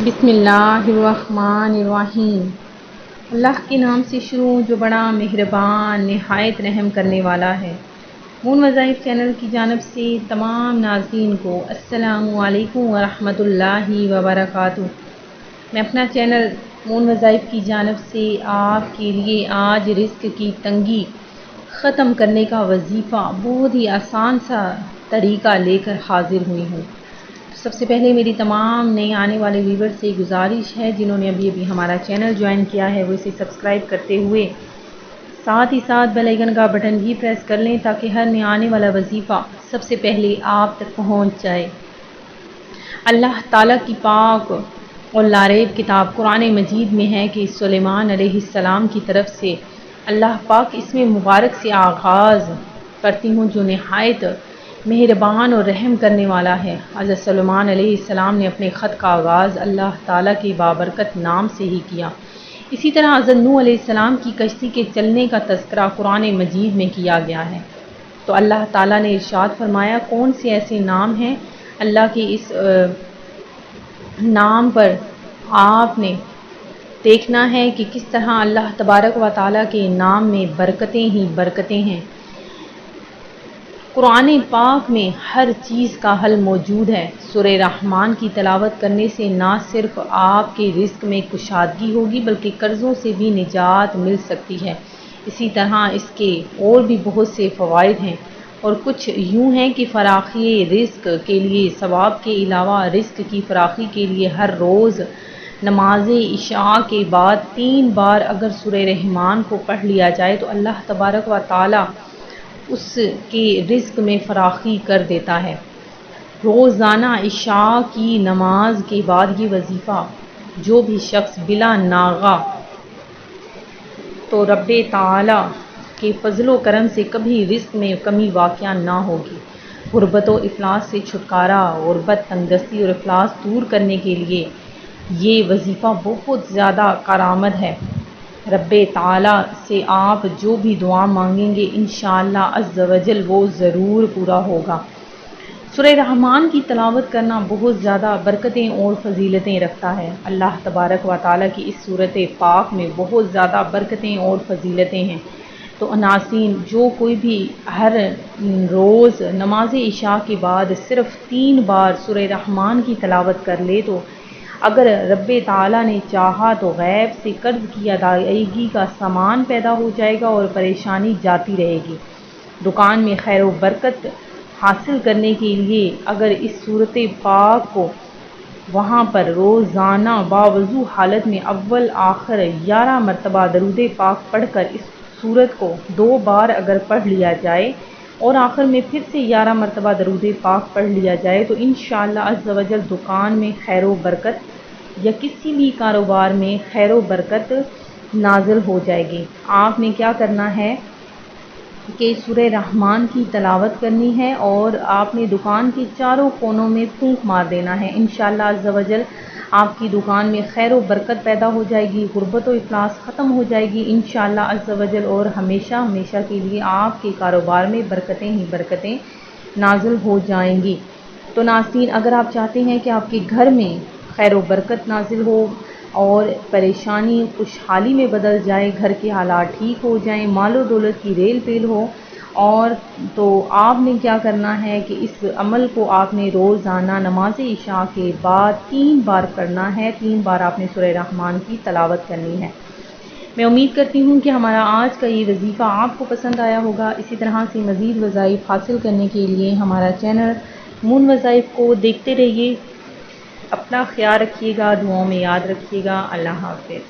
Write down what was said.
بسم اللہ الرحمن الرحیم۔ اللہ کے نام سے شروع جو بڑا مہربان نہایت رحم کرنے والا ہے۔ مون وظائف چینل کی جانب سے تمام ناظرین کو السلام علیکم ورحمۃ اللہ وبرکاتہ۔ میں اپنا چینل مون وظائف کی جانب سے آپ کے لیے آج رزق کی تنگی ختم کرنے کا وظیفہ بہت ہی آسان سا طریقہ لے کر حاضر ہوئی ہوں۔ سب سے پہلے میری تمام نئے آنے والے ویور سے گزارش ہے، جنہوں نے ابھی ہمارا چینل جوائن کیا ہے وہ اسے سبسکرائب کرتے ہوئے ساتھ ہی ساتھ بیل آئیکن کا بٹن بھی پریس کر لیں تاکہ ہر نیا آنے والا وظیفہ سب سے پہلے آپ تک پہنچ جائے۔ اللہ تعالیٰ کی پاک اور لاریب کتاب قرآن مجید میں ہے کہ سلیمان علیہ السلام کی طرف سے اللہ پاک اسم مبارک سے آغاز کرتی ہوں جو نہایت مہربان اور رحم کرنے والا ہے۔ حضرت سلیمان علیہ السلام نے اپنے خط کا آغاز اللہ تعالیٰ کے بابرکت نام سے ہی کیا۔ اسی طرح حضرت نوح علیہ السلام کی کشتی کے چلنے کا تذکرہ قرآن مجید میں کیا گیا ہے۔ تو اللہ تعالیٰ نے ارشاد فرمایا کون سے ایسے نام ہیں اللہ کے اس نام پر آپ نے دیکھنا ہے کہ کس طرح اللہ تبارک و تعالیٰ کے نام میں برکتیں ہی برکتیں ہیں۔ قرآن پاک میں ہر چیز کا حل موجود ہے۔ سورہ رحمان کی تلاوت کرنے سے نہ صرف آپ کے رزق میں کشادگی ہوگی بلکہ قرضوں سے بھی نجات مل سکتی ہے۔ اسی طرح اس کے اور بھی بہت سے فوائد ہیں اور کچھ یوں ہیں کہ فراخی رزق کے لیے ثواب کے علاوہ رزق کی فراخی کے لیے ہر روز نماز عشاء کے بعد 3 بار اگر سورہ رحمان کو پڑھ لیا جائے تو اللہ تبارک و تعالی اس کے رزق میں فراخی کر دیتا ہے۔ روزانہ عشاء کی نماز کے بعد یہ وظیفہ جو بھی شخص بلا ناغہ تو رب تعالی کے فضل و کرم سے کبھی رزق میں کمی واقع نہ ہوگی۔ غربت و افلاس سے چھٹکارا، غربت، تنگدستی اور افلاس دور کرنے کے لیے یہ وظیفہ بہت زیادہ کارآمد ہے۔ رب تعالی سے آپ جو بھی دعا مانگیں گے انشاءاللہ عز و جل وہ ضرور پورا ہوگا۔ سورہ رحمان کی تلاوت کرنا بہت زیادہ برکتیں اور فضیلتیں رکھتا ہے۔ اللہ تبارک و تعالیٰ کی اس صورت پاک میں بہت زیادہ برکتیں اور فضیلتیں ہیں۔ تو ناظرین جو کوئی بھی ہر روز نماز عشاء کے بعد صرف 3 بار سورہ رحمان کی تلاوت کر لے تو اگر رب تعالیٰ نے چاہا تو غیب سے قرض کی ادائیگی کا سامان پیدا ہو جائے گا اور پریشانی جاتی رہے گی۔ دکان میں خیر و برکت حاصل کرنے کے لیے اگر اس صورت پاک کو وہاں پر روزانہ باوضو حالت میں اول آخر 11 مرتبہ درود پاک پڑھ کر اس صورت کو 2 بار اگر پڑھ لیا جائے اور آخر میں پھر سے 11 مرتبہ درود پاک پڑھ لیا جائے تو انشاءاللہ عز و جل دکان میں خیر و برکت یا کسی بھی کاروبار میں خیر و برکت نازل ہو جائے گی۔ آپ نے کیا کرنا ہے کہ سورہ رحمان کی تلاوت کرنی ہے اور آپ نے دکان کے چاروں کونوں میں پھونک مار دینا ہے۔ انشاءاللہ عز و جل آپ کی دکان میں خیر و برکت پیدا ہو جائے گی، غربت و افلاس ختم ہو جائے گی انشاءاللہ عز و جل، اور ہمیشہ ہمیشہ کے لیے آپ کے کاروبار میں برکتیں ہی برکتیں نازل ہو جائیں گی۔ تو ناظرین اگر آپ چاہتے ہیں کہ آپ کے گھر میں خیر و برکت نازل ہو اور پریشانی خوشحالی میں بدل جائے، گھر کے حالات ٹھیک ہو جائیں، مال و دولت کی ریل پیل ہو، اور تو آپ نے کیا کرنا ہے کہ اس عمل کو آپ نے روزانہ نماز عشاء کے بعد 3 بار کرنا ہے۔ 3 بار آپ نے سورہ رحمان کی تلاوت کرنی ہے۔ میں امید کرتی ہوں کہ ہمارا آج کا یہ وظیفہ آپ کو پسند آیا ہوگا۔ اسی طرح سے مزید وظائف حاصل کرنے کے لیے ہمارا چینل مون وظائف کو دیکھتے رہیے۔ اپنا خیال رکھیے گا، دعاؤں میں یاد رکھیے گا۔ اللہ حافظ۔